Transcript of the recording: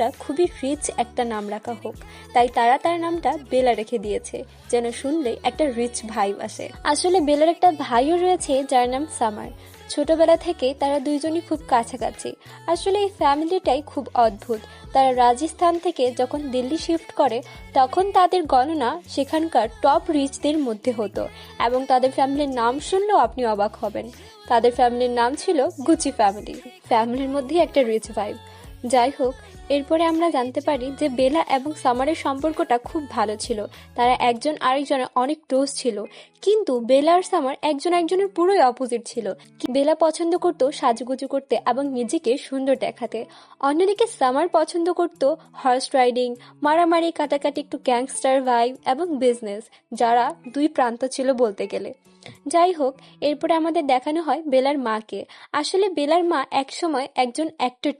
একটা খুবই রিচ একটা নাম রাখা হোক, তাই তারা তার নামটা বেলা রেখে দিয়েছে, যেন শুনলেই একটা রিচ ভাইব আসে। আসলে বেলার একটা ভাইও রয়েছে যার নাম সামার। ছোটবেলা থেকে তারা দুইজনই খুব কাছাকাছি। আসলে এই ফ্যামিলিটাই খুব অদ্ভুত। তারা রাজস্থান থেকে যখন দিল্লি শিফট করে তখন তাদের গণনা সেখানকার টপ রিচদের মধ্যে হতো, এবং তাদের ফ্যামিলির নাম শুনলেও আপনি অবাক হবেন। তাদের ফ্যামিলির নাম ছিল গুচি ফ্যামিলি। ফ্যামিলির মধ্যে একটা রিচ ভাইব। যাই হোক, এরপরে আমরা জানতে পারি যে বেলা এবং সামারের সম্পর্কটা খুব ভালো ছিল। তারা একজন আরেকজনের অনেক ক্লোজ ছিল, কিন্তু বেলা আর সামার একজন একজনের পুরোই অপোজিট ছিল। বেলা পছন্দ করতো সাজুগুজু করতে এবং নিজেকে সুন্দর দেখাতে, অন্যদিকে সামার পছন্দ করতো হর্স রাইডিং, মারামারি, কাটাকাটি, একটু গ্যাংস্টার ভাইব এবং বিজনেস, যারা দুই প্রান্ত ছিল বলতে গেলে। যাই হোক, এরপরে আমাদের দেখানো হয় বেলার মাকে। আসলে বেলার মা একসময় একজন অ্যাক্টর